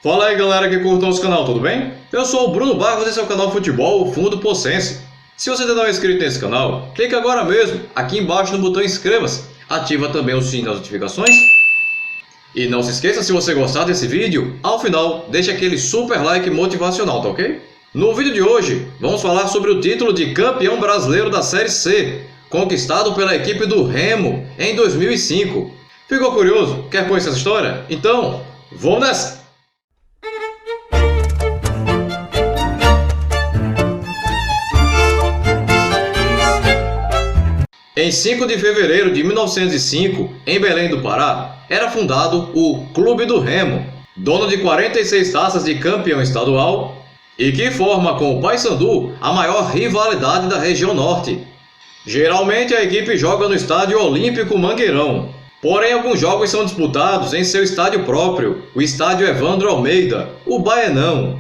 Fala aí galera que curta o nosso canal, tudo bem? Eu sou o Bruno Barros e esse é o canal Futebol Fundo Possense. Se você ainda não é inscrito nesse canal, clique agora mesmo, aqui embaixo no botão inscreva-se. Ativa também o sininho das notificações. E não se esqueça, se você gostar desse vídeo, ao final deixe aquele super like motivacional, tá ok? No vídeo de hoje, vamos falar sobre o título de campeão brasileiro da Série C, conquistado pela equipe do Remo em 2005. Ficou curioso? Quer conhecer essa história? Então, vamos nessa! Em 5 de fevereiro de 1905, em Belém do Pará, era fundado o Clube do Remo, dono de 46 taças de campeão estadual e que forma com o Paysandu a maior rivalidade da região norte. Geralmente a equipe joga no Estádio Olímpico Mangueirão, porém alguns jogos são disputados em seu estádio próprio, o Estádio Evandro Almeida, o Baenão.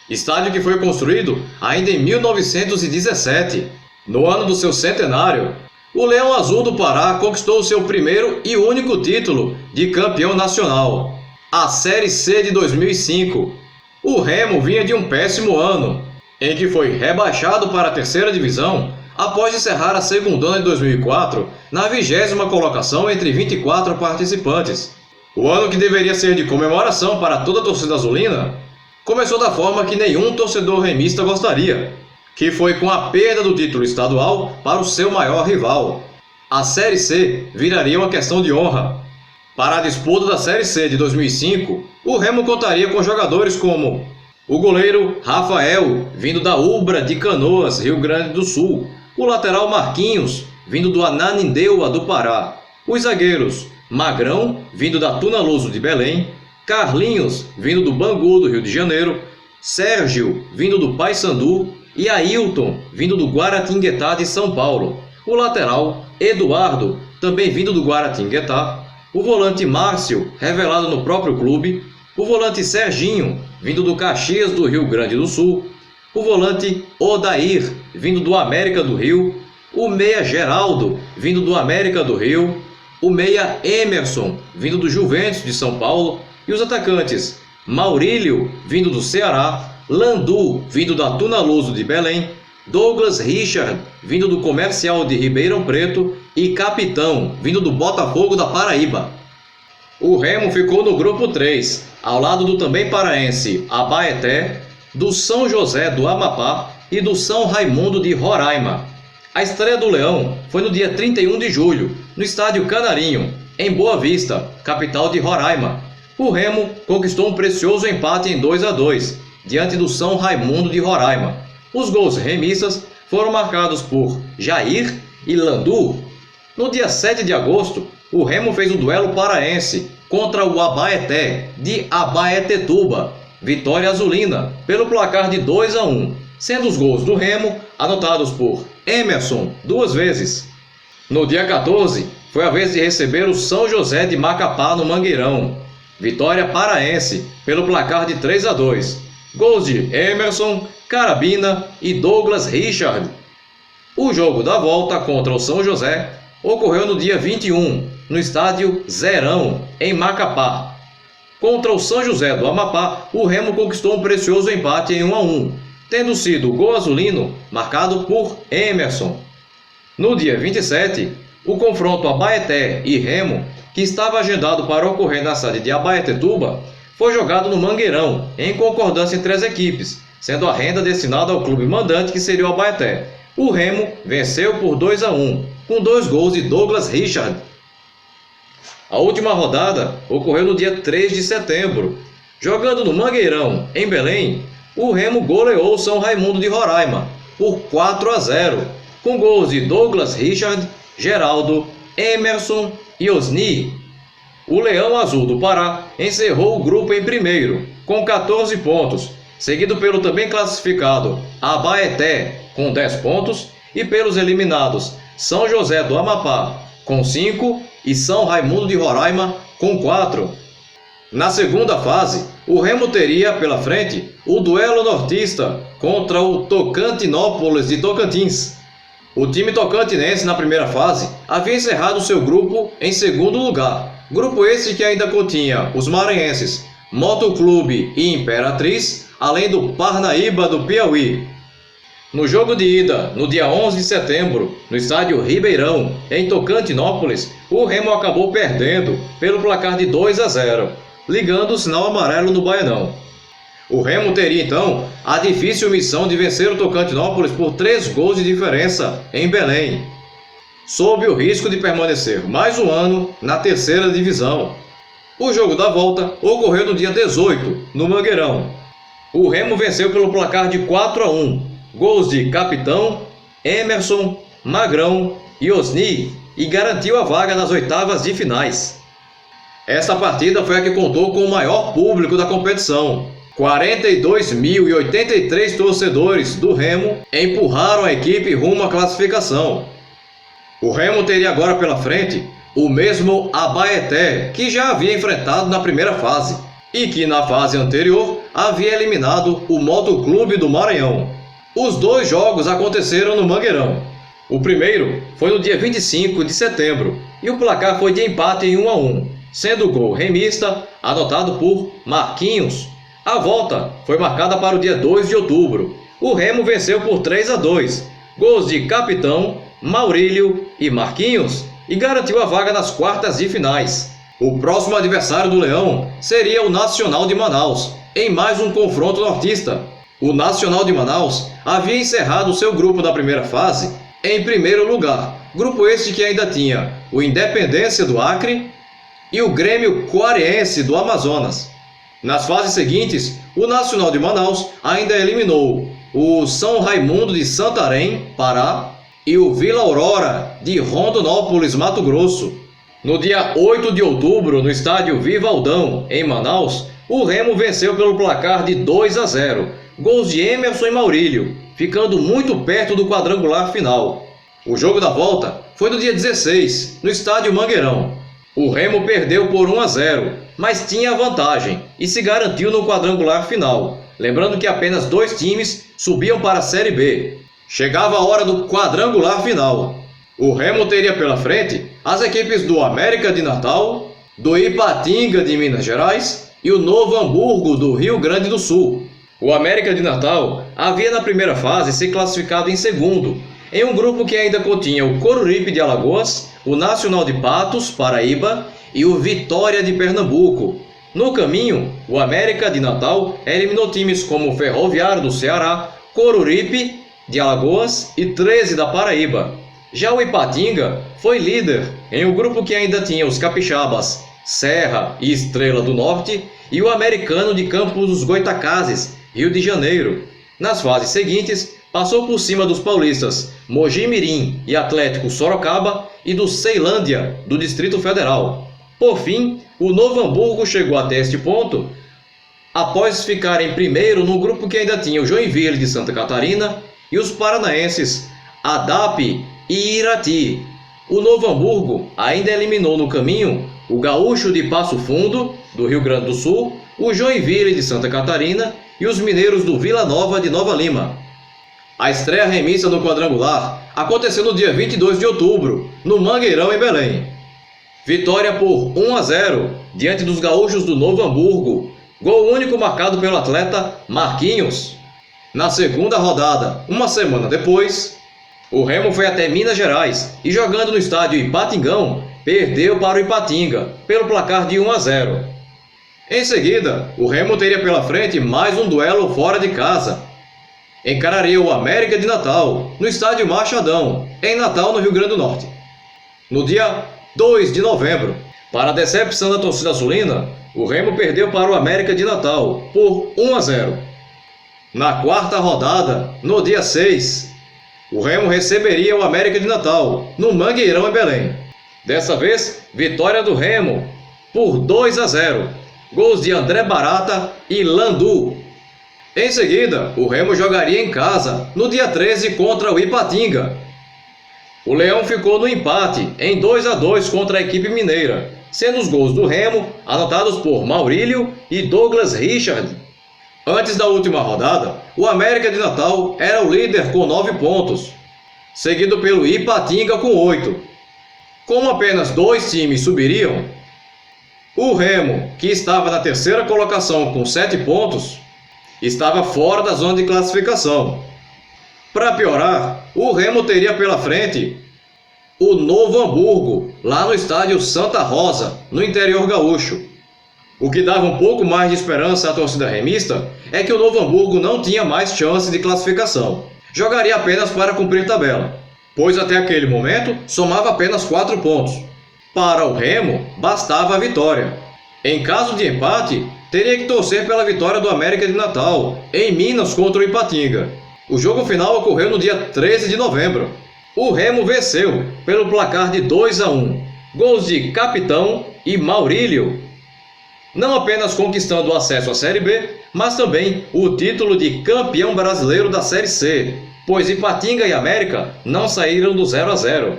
Estádio que foi construído ainda em 1917, no ano do seu centenário. O Leão Azul do Pará conquistou seu primeiro e único título de campeão nacional, a Série C de 2005. O Remo vinha de um péssimo ano, em que foi rebaixado para a terceira divisão após encerrar a segundona de 2004 na 20ª colocação entre 24 participantes. O ano que deveria ser de comemoração para toda a torcida azulina começou da forma que nenhum torcedor remista gostaria, que foi com a perda do título estadual para o seu maior rival. A Série C viraria uma questão de honra. Para a disputa da Série C de 2005, o Remo contaria com jogadores como o goleiro Rafael, vindo da Ubra de Canoas, Rio Grande do Sul, o lateral Marquinhos, vindo do Ananindeua do Pará, os zagueiros Magrão, vindo da Tunaluso de Belém, Carlinhos, vindo do Bangu do Rio de Janeiro, Sérgio, vindo do Paysandu, e Ailton, vindo do Guaratinguetá de São Paulo, o lateral Eduardo, também vindo do Guaratinguetá, o volante Márcio, revelado no próprio clube, o volante Serginho, vindo do Caxias do Rio Grande do Sul, o volante Odair, vindo do América do Rio, o meia Geraldo, vindo do América do Rio, o meia Emerson, vindo do Juventus de São Paulo, e os atacantes Maurílio, vindo do Ceará, Landu, vindo da Tunaluso de Belém, Douglas Richard, vindo do Comercial de Ribeirão Preto e Capitão, vindo do Botafogo da Paraíba. O Remo ficou no grupo 3, ao lado do também paraense Abaeté, do São José do Amapá e do São Raimundo de Roraima. A estreia do Leão foi no dia 31 de julho, no Estádio Canarinho, em Boa Vista, capital de Roraima. O Remo conquistou um precioso empate em 2-2, diante do São Raimundo de Roraima. Os gols remistas foram marcados por Jair e Landu. No dia 7 de agosto, o Remo fez o duelo paraense contra o Abaeté de Abaetetuba, vitória azulina, pelo placar de 2-1, sendo os gols do Remo anotados por Emerson 2 vezes. No dia 14, foi a vez de receber o São José de Macapá no Mangueirão, vitória paraense, pelo placar de 3-2. Gols de Emerson, Carabina e Douglas Richard. O jogo da volta contra o São José ocorreu no dia 21, no estádio Zerão, em Macapá. Contra o São José do Amapá, o Remo conquistou um precioso empate em 1-1, tendo sido o gol azulino marcado por Emerson. No dia 27, o confronto Abaeté e Remo, que estava agendado para ocorrer na cidade de Abaetetuba, foi jogado no Mangueirão, em concordância entre as equipes, sendo a renda destinada ao clube mandante, que seria o Abaeté. O Remo venceu por 2-1, com 2 gols de Douglas Richard. A última rodada ocorreu no dia 3 de setembro. Jogando no Mangueirão, em Belém, o Remo goleou o São Raimundo de Roraima por 4-0, com gols de Douglas Richard, Geraldo, Emerson e Osni. O Leão Azul do Pará encerrou o grupo em primeiro, com 14 pontos, seguido pelo também classificado Abaeté, com 10 pontos, e pelos eliminados São José do Amapá, com 5, e São Raimundo de Roraima, com 4. Na segunda fase, o Remo teria pela frente o duelo nortista contra o Tocantinópolis de Tocantins. O time tocantinense, na primeira fase, havia encerrado seu grupo em segundo lugar. Grupo esse que ainda continha os maranhenses Motoclube e Imperatriz, além do Parnaíba do Piauí. No jogo de ida, no dia 11 de setembro, no estádio Ribeirão, em Tocantinópolis, o Remo acabou perdendo pelo placar de 2-0, ligando o sinal amarelo no Baianão. O Remo teria então a difícil missão de vencer o Tocantinópolis por 3 gols de diferença em Belém, sob o risco de permanecer mais um ano na terceira divisão. O jogo da volta ocorreu no dia 18, no Mangueirão. O Remo venceu pelo placar de 4-1, gols de Capitão, Emerson, Magrão e Osni, e garantiu a vaga nas oitavas de finais. Esta partida foi a que contou com o maior público da competição. 42.083 torcedores do Remo empurraram a equipe rumo à classificação. O Remo teria agora pela frente o mesmo Abaeté, que já havia enfrentado na primeira fase, e que na fase anterior havia eliminado o Motoclube do Maranhão. Os 2 jogos aconteceram no Mangueirão. O primeiro foi no dia 25 de setembro, e o placar foi de empate em 1-1, sendo o gol remista anotado por Marquinhos. A volta foi marcada para o dia 2 de outubro. O Remo venceu por 3-2, gols de Capitão, Maurílio e Marquinhos, e garantiu a vaga nas quartas de finais. O próximo adversário do Leão seria o Nacional de Manaus, em mais um confronto nortista. O Nacional de Manaus havia encerrado seu grupo da primeira fase em primeiro lugar, grupo este que ainda tinha o Independência do Acre e o Grêmio Coariense do Amazonas. Nas fases seguintes, o Nacional de Manaus ainda eliminou o São Raimundo de Santarém, Pará, e o Vila Aurora de Rondonópolis, Mato Grosso. No dia 8 de outubro, no estádio Vivaldão, em Manaus, o Remo venceu pelo placar de 2-0, gols de Emerson e Maurílio, ficando muito perto do quadrangular final. O jogo da volta foi no dia 16, no estádio Mangueirão. O Remo perdeu por 1-0, mas tinha vantagem e se garantiu no quadrangular final. Lembrando que apenas 2 times subiam para a Série B. Chegava a hora do quadrangular final. O Remo teria pela frente as equipes do América de Natal, do Ipatinga de Minas Gerais e o Novo Hamburgo do Rio Grande do Sul. O América de Natal havia na primeira fase se classificado em segundo, em um grupo que ainda continha o Coruripe de Alagoas, o Nacional de Patos, Paraíba, e o Vitória de Pernambuco. No caminho, o América de Natal eliminou times como o Ferroviário do Ceará, Coruripe de Alagoas e 13 da Paraíba. Já o Ipatinga foi líder em um grupo que ainda tinha os capixabas, Serra e Estrela do Norte, e o Americano de Campos dos Goitacazes, Rio de Janeiro. Nas fases seguintes, passou por cima dos paulistas Mogi Mirim e Atlético Sorocaba e do Ceilândia, do Distrito Federal. Por fim, o Novo Hamburgo chegou até este ponto após ficar em primeiro no grupo que ainda tinha o Joinville de Santa Catarina e os paranaenses ADAP e Irati. O Novo Hamburgo ainda eliminou no caminho o Gaúcho de Passo Fundo, do Rio Grande do Sul, o Joinville de Santa Catarina e os mineiros do Vila Nova de Nova Lima. A estreia remissa no quadrangular aconteceu no dia 22 de outubro, no Mangueirão, em Belém. Vitória por 1-0 diante dos gaúchos do Novo Hamburgo, gol único marcado pelo atleta Marquinhos. Na segunda rodada, uma semana depois, o Remo foi até Minas Gerais e, jogando no estádio Ipatingão, perdeu para o Ipatinga pelo placar de 1-0. Em seguida, o Remo teria pela frente mais um duelo fora de casa. Encararia o América de Natal, no estádio Machadão, em Natal, no Rio Grande do Norte. No dia 2 de novembro, para a decepção da torcida sulina, o Remo perdeu para o América de Natal por 1-0. Na quarta rodada, no dia 6, o Remo receberia o América de Natal, no Mangueirão, em Belém. Dessa vez, vitória do Remo por 2-0, gols de André Barata e Landu. Em seguida, o Remo jogaria em casa, no dia 13, contra o Ipatinga. O Leão ficou no empate, em 2-2 contra a equipe mineira, sendo os gols do Remo anotados por Maurílio e Douglas Richard. Antes da última rodada, o América de Natal era o líder com 9 pontos, seguido pelo Ipatinga com 8. Como apenas 2 times subiriam, O Remo, que estava na terceira colocação com 7 pontos, estava fora da zona de classificação. Para piorar, o Remo teria pela frente o Novo Hamburgo, lá no estádio Santa Rosa, no interior gaúcho. O que dava um pouco mais de esperança à torcida remista é que o Novo Hamburgo não tinha mais chance de classificação. Jogaria apenas para cumprir tabela, pois até aquele momento somava apenas 4 pontos. Para o Remo, bastava a vitória. Em caso de empate, teria que torcer pela vitória do América de Natal, em Minas contra o Ipatinga. O jogo final ocorreu no dia 13 de novembro. O Remo venceu pelo placar de 2-1, gols de Capitão e Maurílio, não apenas conquistando o acesso à Série B, mas também o título de campeão brasileiro da Série C, pois Ipatinga e América não saíram do 0-0.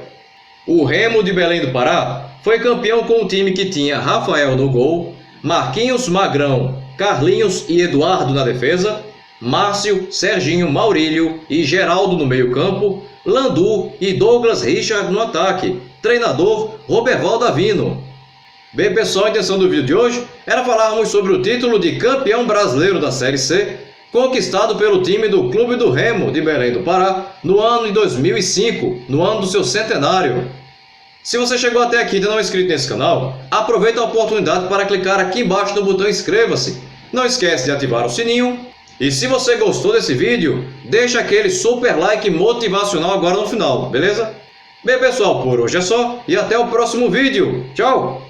O Remo de Belém do Pará foi campeão com um time que tinha Rafael no gol, Marquinhos, Magrão, Carlinhos e Eduardo na defesa, Márcio, Serginho, Maurílio e Geraldo no meio-campo, Landu e Douglas Richard no ataque, treinador Roberval Davino. Bem, pessoal, a intenção do vídeo de hoje era falarmos sobre o título de campeão brasileiro da Série C, conquistado pelo time do Clube do Remo de Belém do Pará no ano de 2005, no ano do seu centenário. Se você chegou até aqui e ainda não é inscrito nesse canal, aproveita a oportunidade para clicar aqui embaixo no botão inscreva-se. Não esquece de ativar o sininho. E se você gostou desse vídeo, deixa aquele super like motivacional agora no final, beleza? Bem, pessoal, por hoje é só e até o próximo vídeo. Tchau!